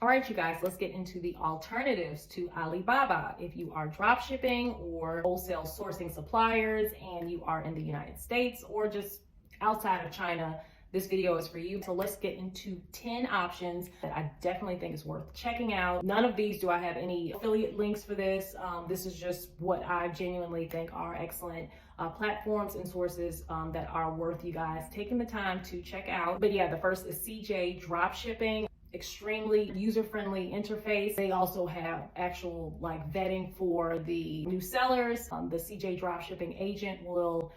All right, you guys, let's get into the alternatives to Alibaba. If you are drop shipping or wholesale sourcing suppliers and you are in the United States or just outside of China, this video is for you. So let's get into 10 options that I definitely think is worth checking out. None of these do I have any affiliate links for this. This is just what I genuinely think are excellent platforms and sources that are worth you guys taking the time to check out. But yeah, the first is CJ Dropshipping. Extremely user-friendly interface. They also have actual vetting for the new sellers. The CJ Dropshipping agent will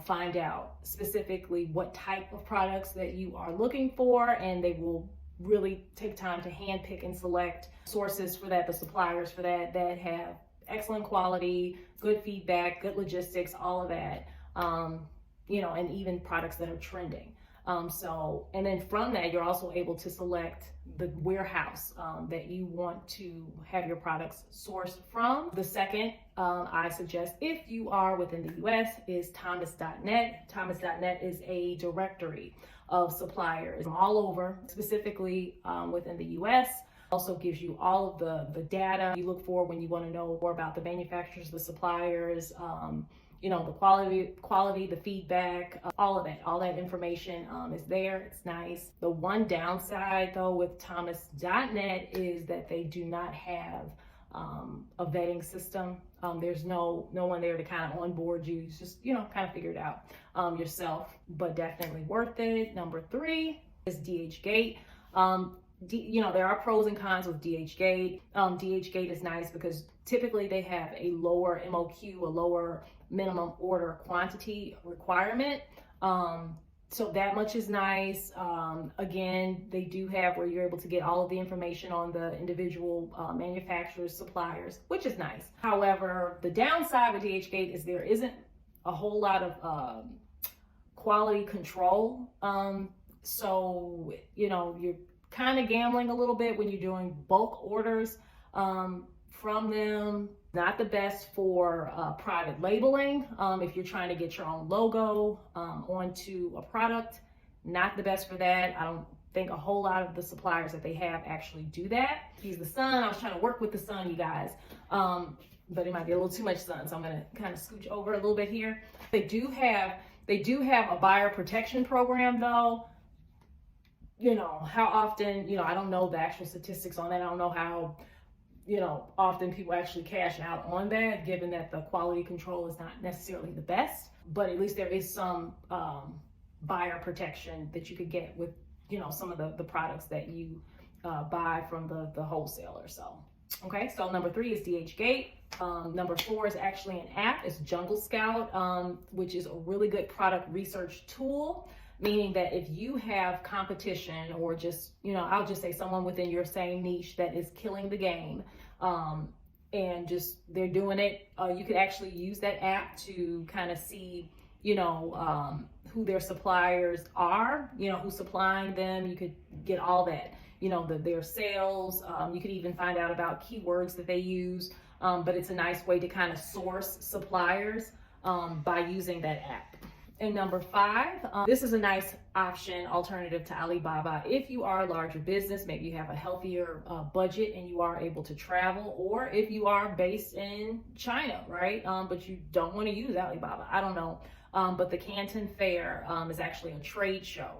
find out specifically what type of products that you are looking for, and they will really take time to handpick and select sources for that, the suppliers for that have excellent quality, good feedback, good logistics, all of that, and even products that are trending. And then from that, you're also able to select the warehouse that you want to have your products sourced from. The second I suggest, if you are within the US, is Thomas.net. Thomas.net is a directory of suppliers all over, specifically within the US. Also gives you all of the data you look for when you want to know more about the manufacturers, the suppliers, the quality, the feedback, all that information is there. It's nice. The one downside though with Thomas.net is that they do not have a vetting system. There's no one there to kind of onboard you. It's just, kind of figure it out yourself, but definitely worth it. Number 3 is DHgate. There are pros and cons with DHgate. DHgate is nice because typically they have a lower MOQ, a lower minimum order quantity requirement. So that much is nice. Again, they do have where you're able to get all of the information on the individual manufacturers, suppliers, which is nice. However, the downside with DHgate is there isn't a whole lot of quality control. So, you're kind of gambling a little bit when you're doing bulk orders from them. Not the best for private labeling. If you're trying to get your own logo onto a product, not the best for that. I don't think a whole lot of the suppliers that they have actually do that. He's the sun. I was trying to work with the sun, you guys. But it might be a little too much sun, so I'm gonna kind of scooch over a little bit here. They do have a buyer protection program though. How often, I don't know the actual statistics on that. I don't know how, often people actually cash out on that, given that the quality control is not necessarily the best, but at least there is some buyer protection that you could get with, some of the products that you buy from the wholesaler. So, okay, so number 3 is DHgate. Number 4 is actually an app. It's Jungle Scout, which is a really good product research tool. Meaning that if you have competition or just, I'll just say someone within your same niche that is killing the game and just they're doing it, you could actually use that app to kind of see, who their suppliers are, who's supplying them. You could get all that, their sales. You could even find out about keywords that they use. But it's a nice way to kind of source suppliers by using that app. And number 5, this is a nice option, alternative to Alibaba. If you are a larger business, maybe you have a healthier budget and you are able to travel, or if you are based in China, right? But you don't want to use Alibaba. I don't know. But the Canton Fair is actually a trade show.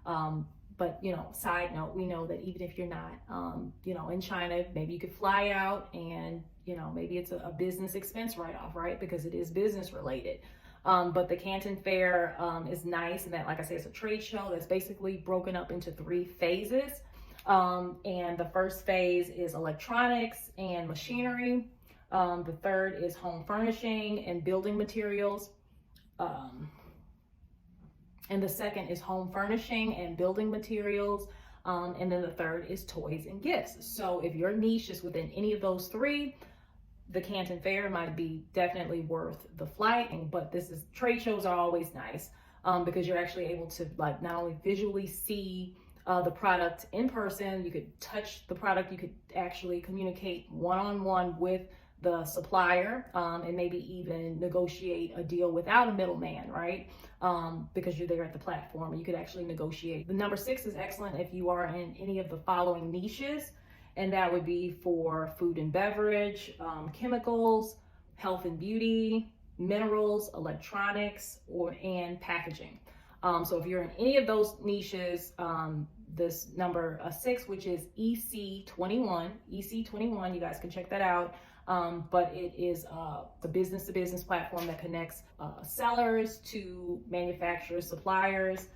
But, side note, we know that even if you're not, in China, maybe you could fly out and, maybe it's a business expense write-off, right? Because it is business related. But the Canton Fair is nice in that, like I said, it's a trade show that's basically broken up into 3 phases. And the first phase is electronics and machinery. The third is home furnishing and building materials. And the second is home furnishing and building materials. And then the third is toys and gifts. So if your niche is within any of those 3, the Canton Fair might be definitely worth the flight. But trade shows are always nice because you're actually able to not only visually see the product in person, you could touch the product, you could actually communicate one-on-one with the supplier and maybe even negotiate a deal without a middleman, right? Because you're there at the platform and you could actually negotiate. The number 6 is excellent if you are in any of the following niches. and that would be for food and beverage, chemicals, health and beauty, minerals, electronics, and packaging. So if you're in any of those niches, this number 6, which is EC21, you guys can check that out. But it is a business-to-business platform that connects sellers to manufacturers, suppliers.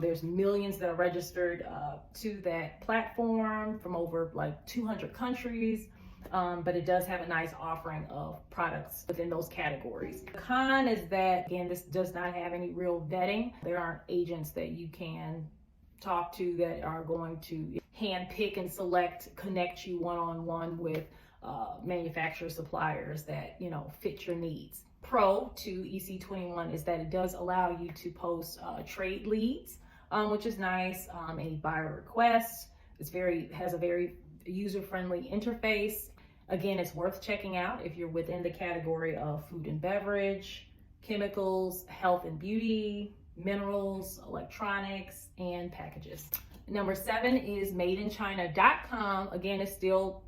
There's millions that are registered to that platform from over like 200 countries. But it does have a nice offering of products within those categories. The con is that, again, this does not have any real vetting. There aren't agents that you can talk to that are going to hand pick and select, connect you one-on-one with manufacturer suppliers that, you know, fit your needs. Pro to EC21 is that it does allow you to post trade leads, which is nice. Any buyer requests. Has a very user-friendly interface. Again, it's worth checking out if you're within the category of food and beverage, chemicals, health and beauty, minerals, electronics, and packages. Number 7 is madeinchina.com. Again, it's still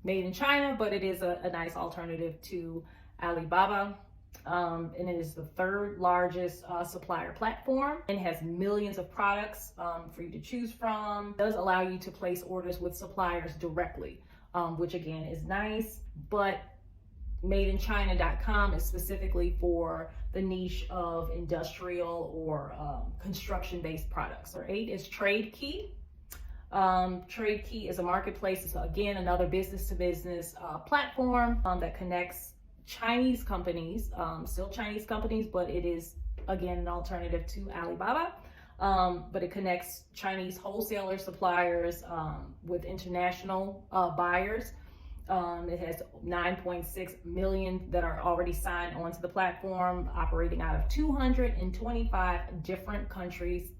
made in China, but it is a nice alternative to Alibaba. And it is the 3rd largest supplier platform and has millions of products for you to choose from. It does allow you to place orders with suppliers directly, which again is nice, but madeinchina.com is specifically for the niche of industrial or construction-based products. Number 8 is TradeKey. TradeKey is a marketplace. It's again another business-to-business platform that connects Chinese companies, still Chinese companies, but it is again an alternative to Alibaba. But it connects Chinese wholesaler suppliers with international buyers. It has 9.6 million that are already signed onto the platform, operating out of 225 different countries.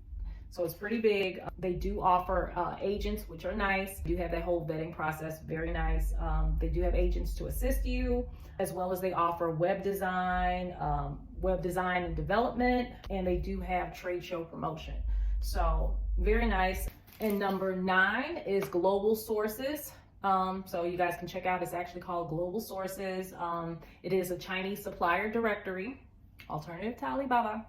So it's pretty big. They do offer agents, which are nice. You have that whole vetting process, very nice. They do have agents to assist you, as well as they offer web design and development, and they do have trade show promotion. So very nice. And number 9 is Global Sources. So you guys can check out, it's actually called Global Sources. It is a Chinese supplier directory, alternative to Alibaba,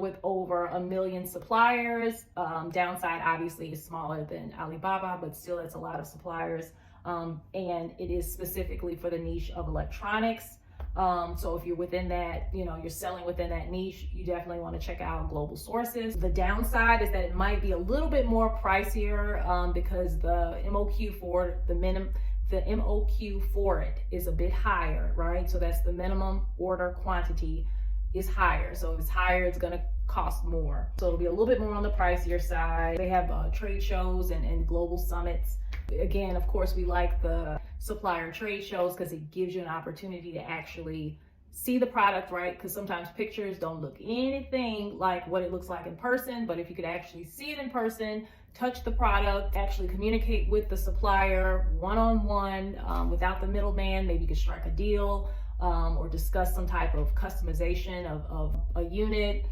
with over 1 million suppliers. Downside obviously is smaller than Alibaba, but still it's a lot of suppliers. And it is specifically for the niche of electronics. So if you're within that, you know, you're selling within that niche, you definitely want to check out Global Sources. The downside is that it might be a little bit more pricier because the MOQ for it, the MOQ for it is a bit higher, right? So that's the minimum order quantity is higher. So if it's higher, it's going to cost more. So it'll be a little bit more on the pricier side. They have trade shows and global summits. Again, of course, we like the supplier trade shows because it gives you an opportunity to actually see the product, right? Because sometimes pictures don't look anything like what it looks like in person, but if you could actually see it in person, touch the product, actually communicate with the supplier one-on-one without the middleman, maybe you could strike a deal or discuss some type of customization of a unit,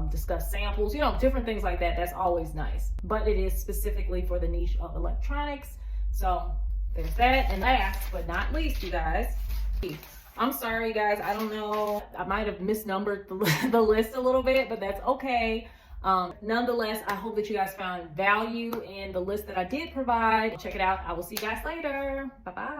discuss samples, you know, different things like that. That's always nice, but it is specifically for the niche of electronics. So there's that. And last but not least, you guys, I'm sorry, you guys, I don't know, I might have misnumbered the list a little bit, but that's okay. Nonetheless, I hope that you guys found value in the list that I did provide. Check it out. I will see you guys later. Bye-bye.